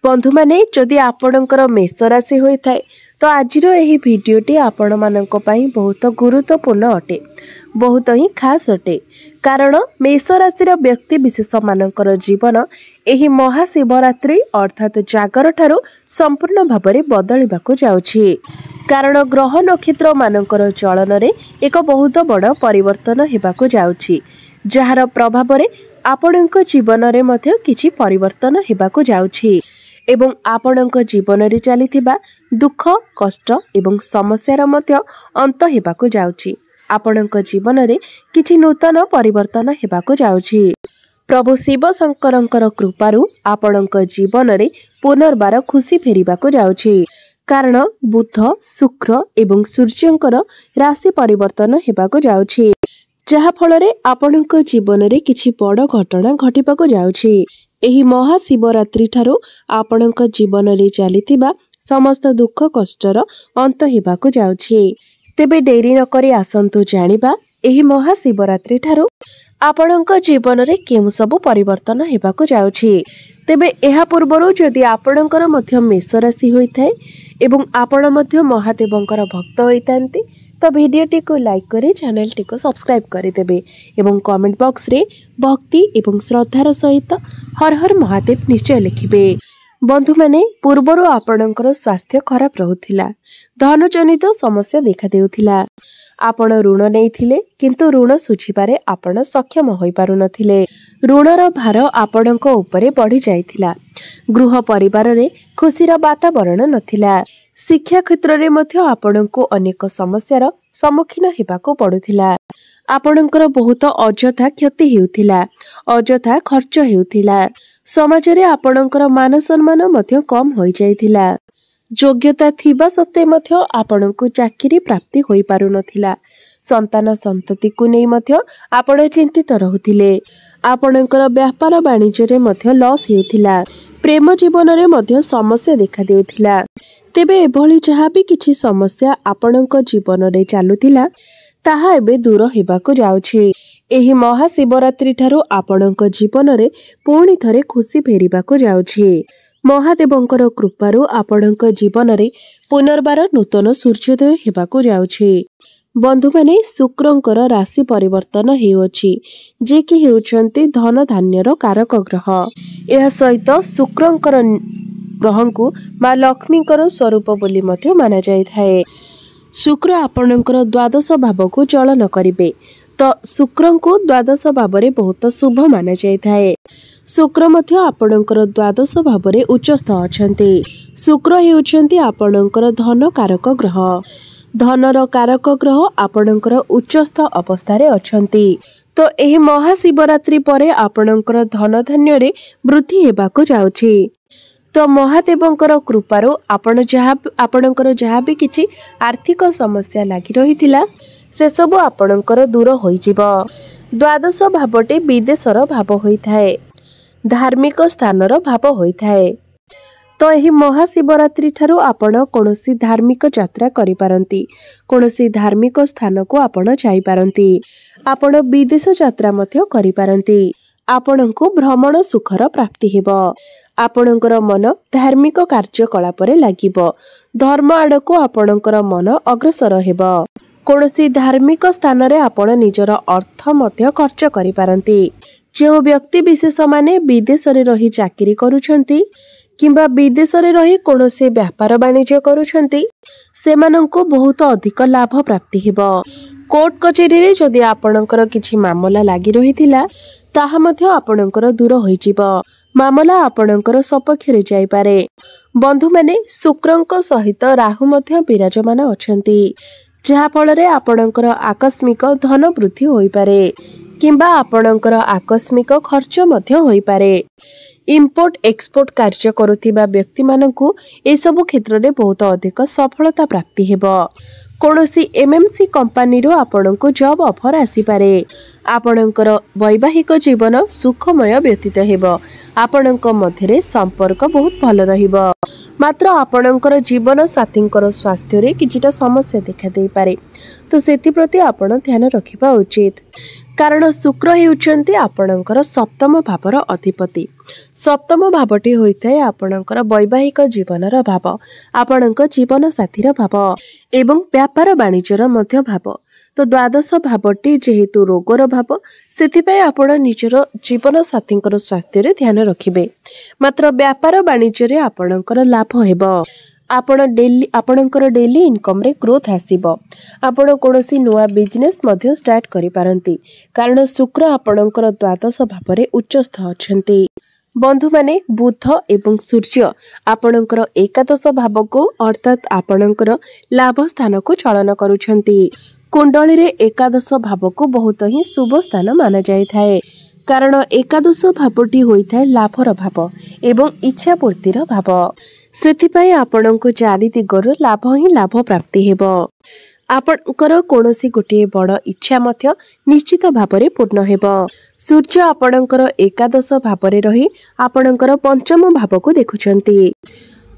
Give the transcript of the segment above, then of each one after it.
बंधु माने जदि आपणकर मेष राशि होता है तो आज यही भिडटी आपण मानक पई बहुत गुरुत्वपूर्ण अटे, बहुत ही खास अटे। कारण मेष राशि व्यक्ति विशेष मानकर जीवन एही महाशिवरात्रि अर्थात जागर ठारू संपूर्ण भाव में बदलवाक जाउछि। कारण ग्रह नक्षत्र मानकर चलन रे एक बहुत बड़ परिवर्तन हेबाक जाउछि, जार प्रभाव रे आपणक जीवन रे मध्य किछि परिवर्तन हेबाक जाउछि एवं आपणक जीवन रे चलीथिबा दुख कष्ट एवं समस्यार मध्य अंत हेबाक जाउछि। आपणक जीवन रे किछि नूतन परिवर्तन हेबाक जाउछि। प्रभु शिव शंकरंकर कृपारु आपणक जीवन रे पुनर्बार खुशी फेरिबाक जाउछि। कारण बुध शुक्र एवं सूर्यंकर राशि परिवर्तन हेबाक जाउछि, जहा फल रे आपणक जीवन रे किछि बड़ घटना घटिबाक जाउछि। एही महाशिवरात्रि ठारू आपणक जीवन रे चलीथिबा समस्त दुख कष्टर अंत हेबाक जाउछि। तेबे डेरी न करी आसंतु जानिबा एही महाशिवरात्रि ठारू आपणक जीवन रे केउ सब परिवर्तन हेबाक जाउछि। तेबे एहा पूर्वरु जदि आपणकर मध्य मेष राशि होइथाय एवं आपण मध्य महादेवंकर भक्त होइतांती तो वीडियोटी को लाइक करे चैनल टी को सब्सक्राइब करदेवे एवं कमेंट बॉक्स रे भक्ति एवं श्रद्धार सहित हर हर महादेव निश्चय लिखिबे। बंधु माने पूर्वरु आपणकर स्वास्थ्य खराब रहुथिला, धन जनित समस्या देखा देउथिला, आपण ऋण नेइथिले किंतु ऋण सुझिबारे आपण सक्षम होई पारु नथिले, ऋणर भार आपणक उपरे बढ़ी जाइथिला, गृह परिवार रे खुशीर वातावरण नथिला, शिक्षा क्षेत्र रे मध्य आपणको अनेक समस्यार सम्मुखीन हेबाको पडुथिला, आपणकर बहुत अजथा क्षति हेउथिला, अजथा खर्च हेउथिला, समाज रे आपणकर मान सम्मान मध्य कम होई जाइथिला, योग्यता थिबा सत्वे मध्य आपणको चाकरी प्राप्ति होई पारु नथिला, संतान संतति को नै मध्य आपण चिंतित रहुथिले, आपणकर व्यापार वाणिज्य रे मध्य लॉस हेउथिला, प्रेम जीवन रे मध्य समस्या देखा देउथिला। तेबे एभली जहा भी किछि समस्या आपणक जीवन रे चालुथिला ताहा एबे दूर हेबाको जाउछि। एही महाशिवरात्रि ठारू आपणक जीवन रे पुणी थरे खुशी फेरिबाको जाउछि। महादेवंकर कृपारु आपणक जीवन रे पुनर्बार नूतन सूर्योदय हेबाको जाउछि। बंधु माने शुक्रंकर राशि परिवर्तन हेउछि, जे कि हेउछंती धन धान्यर कारक ग्रह। एहा सहित शुक्रंकर ग्रहंकु माँ लक्ष्मीकर स्वरूप बोली मध्य माना जाइथाए। शुक्र आपणकर द्वादश भाव को चलन करिबे तो शुक्रंकु द्वादश भाव रे बहुत शुभ माना जाइथाए। शुक्र मध्य आपणकर द्वादश भाव रे उच्चस्थ अछंती। शुक्र हेउछंती आपणकर धन कारक ग्रह। धनर कारक ग्रह आपणकर उच्चस्थ अवस्था रे अछंती, तो एही महाशिवरात्रि परे आपणकर धन धान्य रे वृद्धि हेबाको जाउछि। तो महादेवंकर कृपारु आपणकर जहाँ भी किछि आर्थिक समस्या लागी रहिथिला से सब आपणकर दूर होई जिवो। द्वादश भावटे विदेशर भाव होइथाए, धार्मिक स्थानर भाव होइथाए। तो एही महाशिवरात्रि ठारू आपण कोनोसी धार्मिक यात्रा करि पारंती, कोनोसी धार्मिक स्थान को आपण जाई पारंती, आपण विदेश यात्रा मध्य करि पारंती, आपणको भ्रमण सुखर प्राप्ति हेबो, आपणकर मन धार्मिक कार्यकलाप रे लागिबो, धर्म आडको आपणकर मन अग्रसर हेबो, कोनोसी धार्मिक स्थान रे आपण निजर अर्थ मध्य खर्च करि पारंती। जो व्यक्ति विशेष माने विदेश रे रही चाकरी करूछंती किंबा विदेश रे रही कोनोसी व्यापार वाणिज्य करूछंती सेमानंको बहुत अधिक लाभ प्राप्ति हेबो। कोर्ट कचेरी रे जदि आपणकर किछि मामला लागि रहिथिला ताहा मध्य आपणकर दूर होई जिवो, मामला आपणकर सपक्ष रे जाई पारे। बंधु माने शुक्रंक सहित राहु मध्य विराजमान अछंती, जहा फल रे आपणकर आकस्मिक धन वृद्धि होई पारे किंबा आपणकर आकस्मिक खर्च मध्य होई पारे। इंपोर्ट एक्सपोर्ट कार्य करुथिबा व्यक्ति मानकु ए सब क्षेत्र रे बहुत अधिक सफलता प्राप्ति हेबो। कोनोसी एमएमसी कंपनी रो आपणको जॉब ऑफर आसी पारे, आपणकर वैवाहिक जीवन सुखमय व्यतीत हेबो। आपणक मध्यरे संपर्क बहुत भल रहिबो। मात्र आपणकर जीवन साथींकर स्वास्थ्य रे किछिटा समस्या देखा दे पारे, तो सेति प्रति आपण ध्यान रखिबा उचित। कारण शुक्र हेउचंती आपणकर सप्तम भावर अधिपति। सप्तम भावटी होइथाय आपणकर वैवाहिक जीवनर भाव, आपणक जीवन साथीर भाव एवं व्यापार वाणिज्यर मध्य भाव। तो द्वादश भावटी जेहेतु रोगर भाव, सेथिपाई आपण निजर जीवन साथींकर स्वास्थ्य रे ध्यान रखिबे। मात्र व्यापार वाणिज्य आपणकर लाभ हेबो। आपणकर डेली इनकम रे ग्रोथ आसीबो। आपण कोनोसी नुआ बिजनेस मध्य स्टार्ट करि पारंती, कारण शुक्र आपणकर द्वादश भाव रे उच्चस्थ अछंती। बंधु माने बुध एवं सूर्य आपणकर एकादश भाव को अर्थात आपणकर लाभ स्थान को चलन करूछंती। कुंडली रे एकादश भाव को बहुत ही शुभ स्थान माना जाय थाए, कारण एकादश भावटी होइथाय लाभर भाव एवं इच्छा पूर्तिर भाव। सेथिपाई आपणको चारि दिगरु लाभ ही लाभ प्राप्ति हेबो। आपणकर कोनोसी गोटे बड़ इच्छा मध्य निश्चित भावरे पूर्ण हेबो। सूर्य आपणकर एकादश भावरे रही आपणकर पंचम भाव को देखुछंती।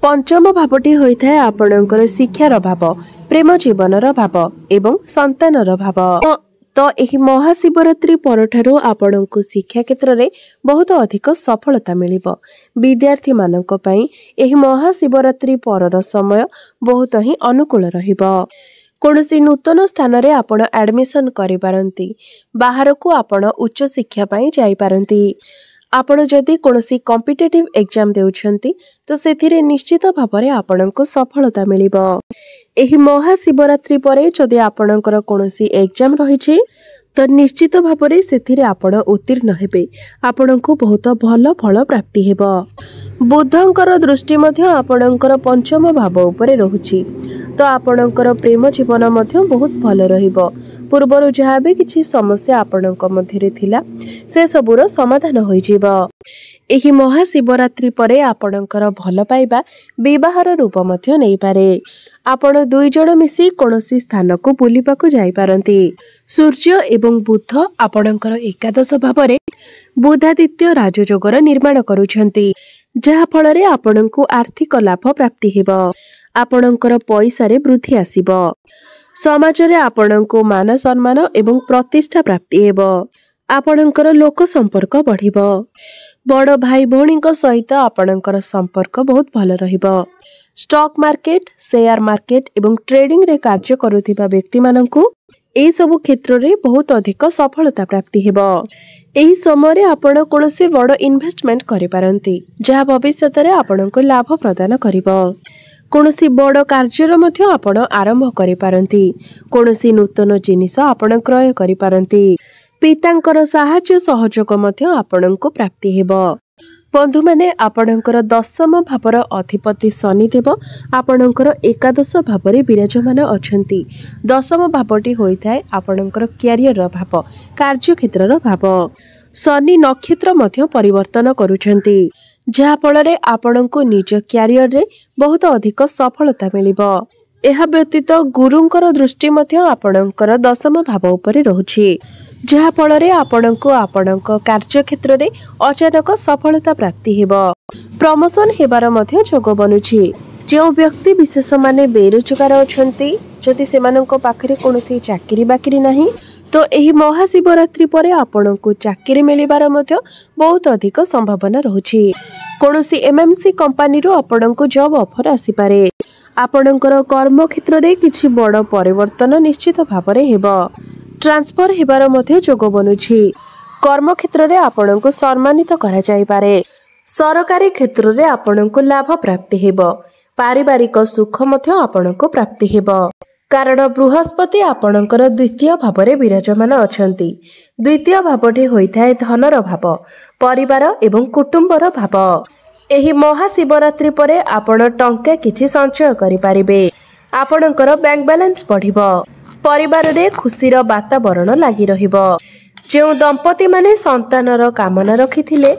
पंचम भावटी होइथाय आपणकर शिक्षार भाव, प्रेम जीवनर भाव एवं संतानर भाव। तो एही महाशिवरात्रि परठारु आपणको शिक्षा क्षेत्र रे बहुत अधिक सफलता मिलिबो। विद्यार्थी मानक पई एही महाशिवरात्रि परर समय बहुत ही अनुकूल रहिबो। कोनोसी नूतन स्थान रे आपण एडमिशन करि पारंती, बाहर को आपण उच्च शिक्षा पई जाई पारंती। आपण जदि कोनोसी कॉम्पिटिटिव एग्जाम देउछंती, तो सेथिरे निश्चित भावरे आपणको सफलता मिलिबो। एही महाशिवरात्रि परे जदि आपणकर कोनोसी एग्जाम रहिछि, तो निश्चित भावरे सेथिरे आपण उत्तीर्ण हेबे। आपणको बहुत भल फल प्राप्ति हेबो। बुधंकर दृष्टि मध्य आपणकर पंचम भाव उपरे रहुछि, तो आपणकर प्रेम जीवन मध्य बहुत भल रहिबो। पूर्वरु जहाँ भी किछि समस्या आपणक मध्यरे थिला, से सबुर समाधान होई जिवो। एही महाशिवरात्रि परे आपणकर भल पाइबा विवाहर रूप मध्य नै पारे। आपण दुई जण मिसी कोनोसी स्थान को बुलिबाकू जाई पारंती। सूर्य एवं बुध आपणकर एकादश भावरे बुधादित्य राजयोगर निर्माण करूछंती, जहा फଳରେ आपणको आर्थिक लाभ प्राप्ति हेबो। आपणकर पैसा रे वृद्धि आसीबो। समाज रे आपणको मान सम्मान एवं प्रतिष्ठा प्राप्ति हेबो। आपणकर लोक संपर्क बढ़िबो। बड़ भाई भौणी सहित आपणकर संपर्क बहुत भल रहिबो। स्टॉक मार्केट, शेयर मार्केट एवं ट्रेडिंग रे कार्य करुथिबा व्यक्ति माननकु एई सब क्षेत्र रे बहुत अधिक सफलता प्राप्ति हेबो। एही समय रे आपण कोनोसी बड़ इन्वेस्टमेंट करि पारंती, जहा भविष्यत रे आपणको लाभ प्रदान करिवो। कोनोसी बड़ कार्यर मध्य आपण आरंभ करि पारंती। कोनोसी नूतन जिनिस आपण क्रय करि पारंती। पितांकर सहाय्य सहयोग मध्य आपणको प्राप्ति हेबो। बंधु माने आपणकर दशम भावर अधिपति शनिदेव आपणकर एकादश भावरे विराजमान अछंती। दशम भावटी होइथाय आपणकर क्यारियर भाव, कार्य क्षेत्रर भाव। शनि नक्षत्र मध्य परिवर्तन करूछंती, जहा फଳରେ आपणको निज क्यारियर रे बहुत अधिक सफलता मिलिबो। एहा व्यतीत गुरुंकर दृष्टि मध्य आपणकर दशम भाव उपरे रहुछि, जहा फଳରେ आपणको आपणक कार्य क्षेत्र रे अचानक सफलता प्राप्ति हेबो। प्रमोशन हेबार मध्य जोग बनुछि। जो व्यक्ति विशेष माने बेरोजगार अछंती, जदि सेमानक पाखरे कोनोसी चाकरी बाकरी नाही, तो एही महाशिवरात्रि परे आपणको चाकरी मिलिबार मध्य बहुत अधिक संभावना रहुछि। कोनोसी एमएमसी कंपनी रो आपणको जॉब ऑफर आसी पारे। आपणकर कर्म क्षेत्र रे किछि बड़ परिवर्तन निश्चित भावरे हेबो। ट्रांसफर हेबार मध्य जोग बनुछि। कर्म क्षेत्र रे आपणको सम्मानित करा जाय पारे। सरकारी क्षेत्र रे आपणको लाभ प्राप्ति हेबो। पारिवारिक सुख मध्य आपणको प्राप्ति हेबो, कारण बृहस्पति आपणकर द्वितीय भावरे विराजमान अछंती। द्वितीय भावटी होइथाय धनर भाव, परिवार एवं कुटुंबर भाव। एही महाशिवरात्रि परे आपण टंका किछि संचय करि पारिबे। आपणकर बैंक बैलेंस बढ़िबो। परिवार रे खुशीर वातावरण लागि रहिबो। जो दंपति माने संतानर कामना रखिथिले,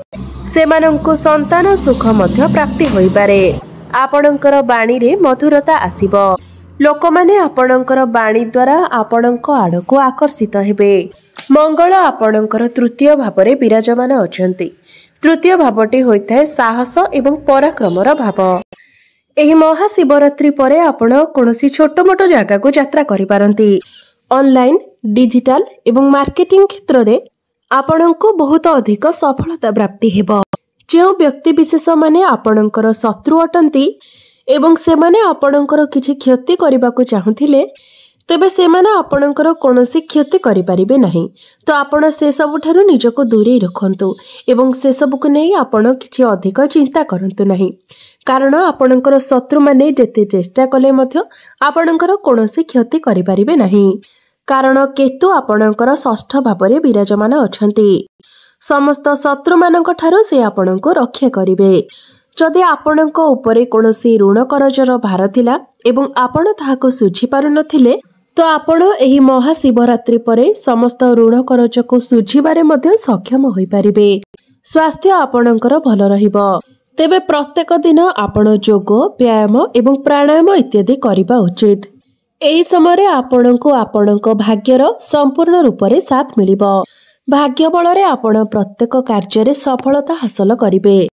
सेमानंकु संतान सुख मध्य प्राप्ति होई पारे। आपणकर बाणी रे मधुरता आसीबो। लोक माने आपणकर बाणी द्वारा आपणक आड़को आकर्षित हेबे। मंगल आपणकर तृतीय भाव में विराजमान अछंती। तृतीय भावटी होइथाय साहस एवं पराक्रमर भाव। एही महाशिवरात्रि परे आपण कोनोसी छोट मोट जगह को यात्रा करि पारंती। ऑनलाइन डिजिटल एवं मार्केटिंग क्षेत्र में आपणको बहुत अधिक सफलता प्राप्ति हेबो। जो व्यक्ति विशेष माने आपणकर शत्रु अटंती एवं सेमाने आपणकर किछि क्षति करबाको चाहुथिले तेबे सेमाने आपणकर कोनोसी क्षति करि परिबे नहीं। तो आपण से सब ठारू निजको दूरे रखंतु एवं से सब को नै आपण किछि अधिक चिंता करंतु नहीं। कारण आपणकर शत्रु माने जेते चेष्टा कले मध्य आपणकर कोनोसी क्षति करि परिबे नहीं। कारण केतु आपणकर षष्ठ भावरे विराजमान अछंती। समस्त शत्रु मानक ठारू से आपणको रक्षा करिवे। जदि आपणक उपरे कोनोसी ऋण करजर भार थिला एवं आपण ताहाको सुझी पारु नथिले तो आपण एही महाशिवरात्रि परे समस्त ऋण करज को सुझिबारे मध्य सक्षम होई परिबे। स्वास्थ्य आपणकर भल रहिबो। तेबे प्रत्येक दिन आपण योग व्यायाम एवं प्राणायाम इत्यादि करिबा उचित। एही समय आपणको आपणक भाग्यर संपूर्ण रूप से साथ मिलिबो। भाग्य बल रे आपण प्रत्येक कार्य रे सफलता हासिल करिवे।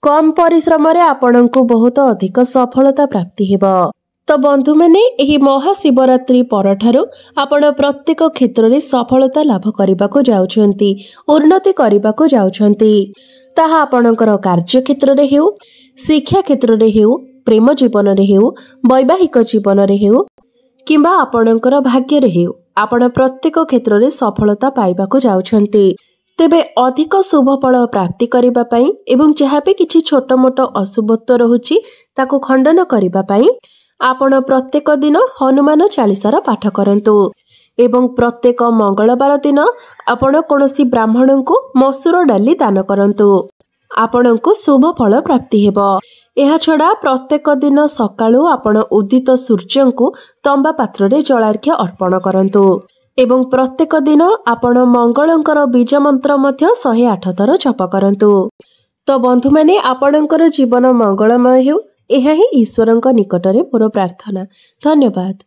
कम परिश्रम रे आपणको बहुत अधिक सफलता प्राप्ति हेबो। तो बंधु मैंने एही महाशिवरात्रि परठारु आपण प्रत्येक क्षेत्र में सफलता लाभ करने को जाउछंती, उन्नति करने को जाउछंती। ताहा आपणकर कार्य क्षेत्र में हेउ, शिक्षा क्षेत्र में हेउ, प्रेम जीवन में हेउ, वैवाहिक जीवन में हेउ किंबा आपणकर भाग्य रे हेउ, आपण प्रत्येक क्षेत्र में सफलता पाइबा को जाउछंती। तेबे अधिक शुभ फल प्राप्ति करिबा पई एवं जहाँ भी किछि छोट मोट अशुभत्व रहुछि ताको खंडन करिबा पई आपण प्रत्येक दिन हनुमान चालीसार पाठ करंतु एवं प्रत्येक मंगलवार दिन आपण कोनोसी ब्राह्मण को मसूर डाली दान करंतु। आपण को शुभ फल प्राप्ति हेबो। एहा छडा प्रत्येक दिन सकाळु आपण उदित सूर्य को तंबा पात्र रे जलार्घ्य अर्पण करंतु एवं प्रत्येक दिन आपण मंगलंकर बीज मंत्र मध्य 108 थर जप करंतु। तो बंधु माने आपणकर जीवन मंगलमय हेउ, एहा ही ईश्वरंक निकटरे मोर प्रार्थना। धन्यवाद।